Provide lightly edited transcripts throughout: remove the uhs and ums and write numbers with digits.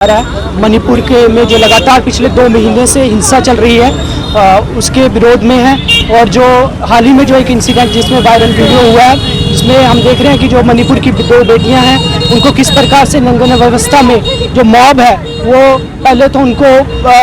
मणिपुर के में जो लगातार पिछले 2 महीने से हिंसा चल रही है उसके विरोध में है। और जो हाल ही में जो एक इंसिडेंट जिसमें वायरल वीडियो हुआ है, जिसमें हम देख रहे हैं कि जो मणिपुर की 2 बेटियां हैं उनको किस प्रकार से नंगन अवस्था में जो मॉब है वो पहले तो उनको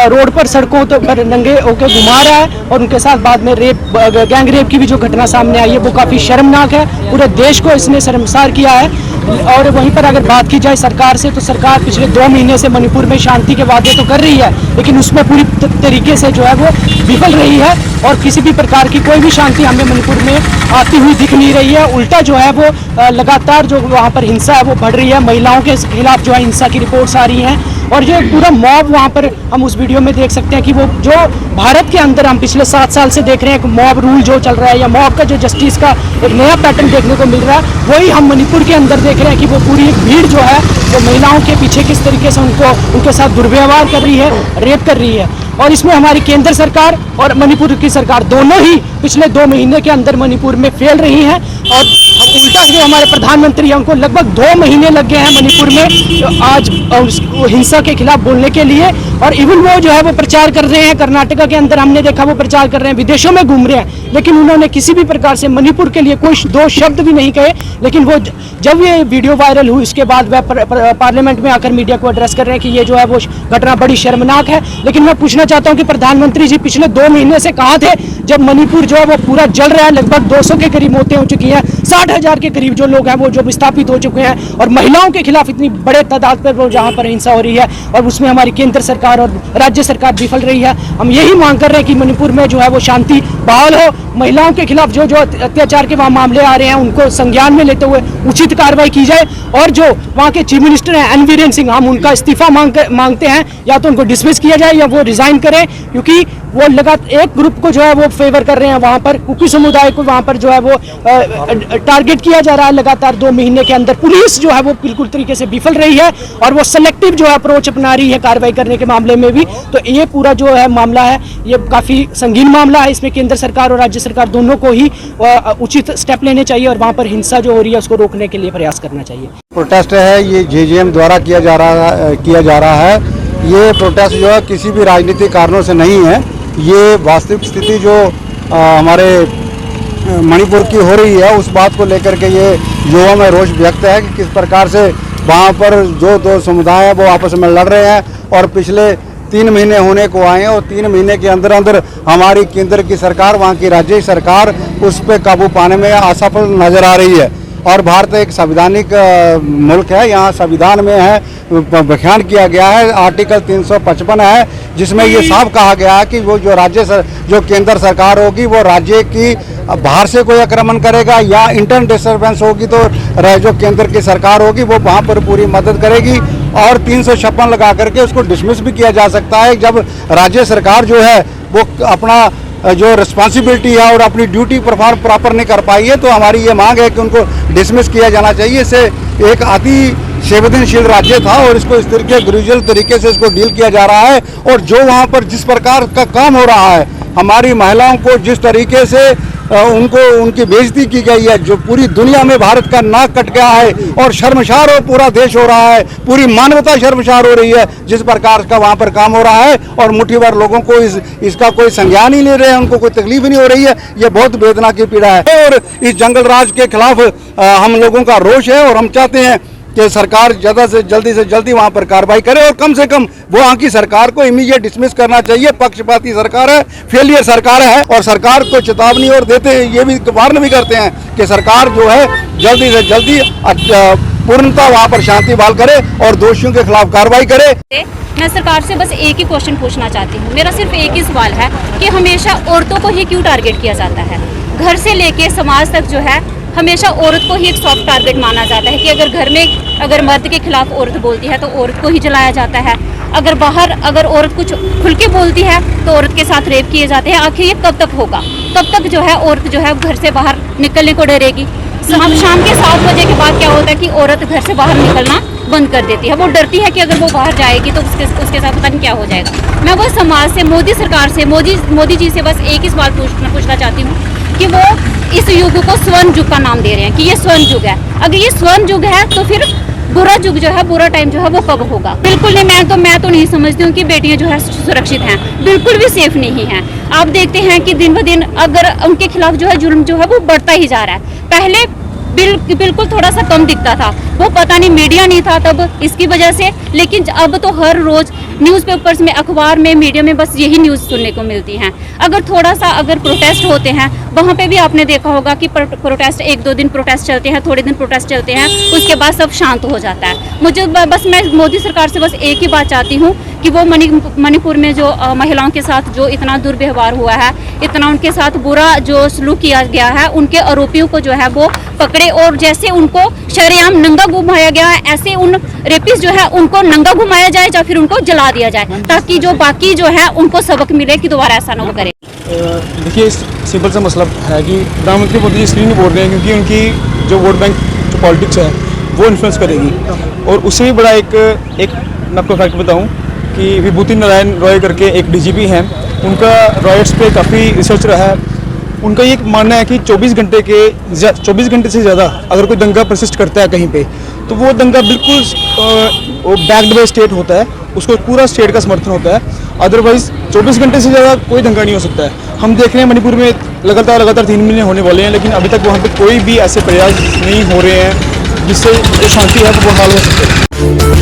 रोड पर सड़कों पर नंगे होकर घुमा रहा है और उनके साथ बाद में गैंग रेप की भी जो घटना सामने आई है वो काफ़ी शर्मनाक है। पूरे देश को इसने शर्मसार किया है। और वहीं पर अगर बात की जाए सरकार से, तो सरकार पिछले 2 महीने से मणिपुर में शांति के वादे तो कर रही है, लेकिन उसमें पूरी तरीके से जो है वो विफल रही है और किसी भी प्रकार की कोई भी शांति हमें मणिपुर में आती हुई दिख नहीं रही है। उल्टा जो है वो लगातार जो वहाँ पर हिंसा है वो बढ़ रही है। महिलाओं के खिलाफ जो है हिंसा की रिपोर्ट्स आ रही हैं और जो पूरा मॉब वहाँ पर हम उस वीडियो में देख सकते हैं कि वो जो भारत के अंदर हम पिछले 7 साल से देख रहे हैं कि मॉब रूल जो चल रहा है या मॉब का जो जस्टिस का एक नया पैटर्न देखने को मिल रहा है, वही हम मणिपुर के अंदर देख रहे हैं कि वो पूरी एक भीड़ जो है वो महिलाओं के पीछे किस तरीके से उनके साथ दुर्व्यवहार कर रही है, रेप कर रही है। और इसमें हमारी केंद्र सरकार और मणिपुर की सरकार दोनों ही पिछले 2 महीने के अंदर मणिपुर में फेल रही हैं। और उल्टा जो हमारे प्रधानमंत्री हैं उनको लगभग 2 महीने लग गए हैं मणिपुर में आज हिंसा के खिलाफ बोलने के लिए। और इवन वो जो है वो प्रचार कर रहे हैं, कर्नाटका के अंदर हमने देखा वो प्रचार कर रहे हैं, विदेशों में घूम रहे हैं, लेकिन उन्होंने किसी भी प्रकार से मणिपुर के लिए कोई 2 शब्द भी नहीं कहे। लेकिन वो जब ये वीडियो वायरल हुई उसके बाद वह पार्लियामेंट में आकर मीडिया को एड्रेस कर रहे हैं कि ये जो है वो घटना बड़ी शर्मनाक है। लेकिन मैं पूछना चाहता हूं कि प्रधानमंत्री जी पिछले 2 महीने से कहां थे जब मणिपुर जो है वो पूरा जल रहा है। लगभग 200 के करीब मौतें हो चुकी हैं, 60,000 के करीब जो लोग हैं वो जो विस्थापित हो चुके हैं और महिलाओं के खिलाफ इतनी बड़े तादाद पर वो जहां पर हिंसा हो रही है और उसमें हमारी केंद्र सरकार और राज्य सरकार विफल रही है। हम यही मांग कर रहे हैं कि मणिपुर में जो है वो शांति बहाल हो, महिलाओं के खिलाफ जो अत्याचार के वहाँ मामले आ रहे हैं उनको संज्ञान में लेते हुए उचित कार्रवाई की जाए। और जो वहाँ के चीफ मिनिस्टर हैं एन वीरेन सिंह, हम उनका इस्तीफा मांगते हैं, या तो उनको डिसमिस किया जाए या वो रिजाइन करें, क्योंकि वो लगातार एक ग्रुप को जो है वो फेवर कर रहे हैं। वहाँ पर कुकी समुदाय को वहाँ पर जो है वो टारगेट किया जा रहा है। लगातार 2 महीने के अंदर पुलिस जो है वो बिल्कुल तरीके से विफल रही है और वो सेलेक्टिव जो है अप्रोच अपना रही है कार्रवाई करने के मामले में भी। तो ये पूरा जो है मामला है ये काफ़ी संगीन मामला है। इसमें केंद्र सरकार और राज्य सरकार दोनों को ही उचित स्टेप लेने चाहिए और वहाँ पर हिंसा जो हो रही है उसको रोकने के लिए प्रयास करना चाहिए। प्रोटेस्ट है ये जेजेएम द्वारा किया जा रहा है। ये प्रोटेस्ट जो है किसी भी राजनीतिक कारणों से नहीं है। ये वास्तविक स्थिति जो हमारे मणिपुर की हो रही है उस बात को लेकर के ये युवाओं में रोष व्यक्त है कि किस प्रकार से वहाँ पर जो 2 समुदाय हैं वो आपस में लड़ रहे हैं और पिछले 3 महीने होने को आए हैं और 3 महीने के अंदर अंदर हमारी केंद्र की सरकार, वहाँ की राज्य सरकार उस पर काबू पाने में असफल नजर आ रही है। और भारत एक संवैधानिक मुल्क है, यहाँ संविधान में है व्याख्यान किया गया है, आर्टिकल 355 है, जिसमें ये साफ कहा गया है कि वो जो केंद्र सरकार होगी वो राज्य की बाहर से कोई आक्रमण करेगा या इंटरनल डिस्टर्बेंस होगी तो जो केंद्र की सरकार होगी वो वहाँ पर पूरी मदद करेगी। और 356 लगा करके उसको डिसमिस भी किया जा सकता है जब राज्य सरकार जो है वो अपना जो रिस्पॉन्सिबिलिटी है और अपनी ड्यूटी परफॉर्म प्रॉपर नहीं कर पाई है। तो हमारी ये मांग है कि उनको डिसमिस किया जाना चाहिए। इससे एक अति संवेदनशील राज्य था और इसको इस तरीके ग्रेजुअल तरीके से इसको डील किया जा रहा है। और जो वहाँ पर जिस प्रकार का काम हो रहा है, हमारी महिलाओं को जिस तरीके से उनकी बेइज्जती की गई है, जो पूरी दुनिया में भारत का नाक कट गया है और शर्मसार हो पूरा देश हो रहा है, पूरी मानवता शर्मसार हो रही है जिस प्रकार का वहाँ पर काम हो रहा है। और मुट्ठी भर लोगों को इसका कोई संज्ञान ही नहीं रहे हैं, उनको कोई तकलीफ ही नहीं हो रही है। ये बहुत वेदना की पीड़ा है और इस जंगल राज के खिलाफ हम लोगों का रोष है और हम चाहते हैं कि सरकार जल्दी से जल्दी वहाँ पर कार्रवाई करे और कम से कम वो वहाँ की सरकार को इमीडिएट डिसमिस करना चाहिए। पक्षपाती सरकार है, फेलियर सरकार है और सरकार को चेतावनी और देते हैं, ये भी वार्न भी करते हैं कि सरकार जो है जल्दी से जल्दी पूर्णतः वहाँ पर शांति बहाल करे और दोषियों के खिलाफ कार्रवाई करे। मैं सरकार से बस एक ही क्वेश्चन पूछना चाहती हूँ। मेरा सिर्फ एक ही सवाल है कि हमेशा औरतों को ही क्यों टारगेट किया जाता है? घर से लेके समाज तक जो है हमेशा औरत को ही एक सॉफ्ट टारगेट माना जाता है कि अगर घर में अगर मर्द के खिलाफ औरत बोलती है तो औरत को ही जलाया जाता है। अगर बाहर अगर औरत कुछ खुल के बोलती है तो औरत के साथ रेप किए जाते हैं। आखिर ये कब तक होगा? कब तक जो है औरत जो है घर से बाहर निकलने को डरेगी? शाम के 7 बजे के बाद क्या होता है कि औरत घर से बाहर निकलना बंद कर देती है। वो डरती है कि अगर वो बाहर जाएगी तो उसके साथ पता नहीं क्या हो जाएगा। मैं बस समाज से, मोदी सरकार से, मोदी जी से बस एक ही सवाल पूछना चाहती हूँ कि वो इस युग को स्वर्ण युग का नाम दे रहे हैं कि ये स्वर्ण युग है। अगर ये स्वर्ण युग है तो फिर बुरा युग जो है, बुरा टाइम जो है वो कब होगा। बिल्कुल नहीं, मैं तो नहीं समझती हूँ कि बेटियां जो है सुरक्षित हैं, बिल्कुल भी सेफ नहीं हैं। आप देखते हैं कि दिन ब दिन अगर उनके खिलाफ जो है जुल्म जो है वो बढ़ता ही जा रहा है। पहले बिल्कुल थोड़ा सा कम दिखता था, वो पता नहीं मीडिया नहीं था तब इसकी वजह से, लेकिन अब तो हर रोज न्यूज़पेपर्स में, अखबार में, मीडिया में बस यही न्यूज़ सुनने को मिलती हैं। अगर थोड़ा सा अगर प्रोटेस्ट होते हैं, वहाँ पे भी आपने देखा होगा कि प्रोटेस्ट 1-2 दिन प्रोटेस्ट चलते हैं, थोड़े दिन प्रोटेस्ट चलते हैं, उसके बाद सब शांत हो जाता है। मुझे बस मैं मोदी सरकार से बस एक ही बात चाहती हूँ कि वो मणिपुर में जो महिलाओं के साथ जो इतना दुर्व्यवहार हुआ है, इतना उनके साथ बुरा जो सलूक किया गया है, उनके आरोपियों को जो है वो पकड़े, और जैसे उनको शरेआम नंगा घुमाया गया है, ऐसे उन रेपिस्ट जो है उनको नंगा घुमाया जाए या फिर उनको जला दिया जाए, ताकि जो बाकी जो है उनको सबक मिले कि दोबारा ऐसा ना करे। देखिए, सिंपल सा मसला है कि प्रधानमंत्री मोदी जी इसलिए नहीं बोल रहे हैं क्योंकि उनकी जो वोट बैंक जो पॉलिटिक्स है वो इन्फ्लुएंस करेगी। और उससे भी बड़ा एक मैं आपको फैक्ट बताऊं कि विभूति नारायण रॉय करके एक डीजीपी हैं, उनका रॉयट्स पे काफ़ी रिसर्च रहा है। उनका ये मानना है कि 24 घंटे से ज़्यादा अगर कोई दंगा परसिस्ट करता है कहीं पे, तो वो दंगा बिल्कुल बैक्ड बाय स्टेट होता है, उसको पूरा स्टेट का समर्थन होता है। अदरवाइज 24 घंटे से ज़्यादा कोई दंगा नहीं हो सकता है। हम देख रहे हैं मणिपुर में लगातार 3 महीने होने वाले हैं, लेकिन अभी तक वहाँ पे कोई भी ऐसे प्रयास नहीं हो रहे हैं जिससे जो शांति है वो बहाल हो सके।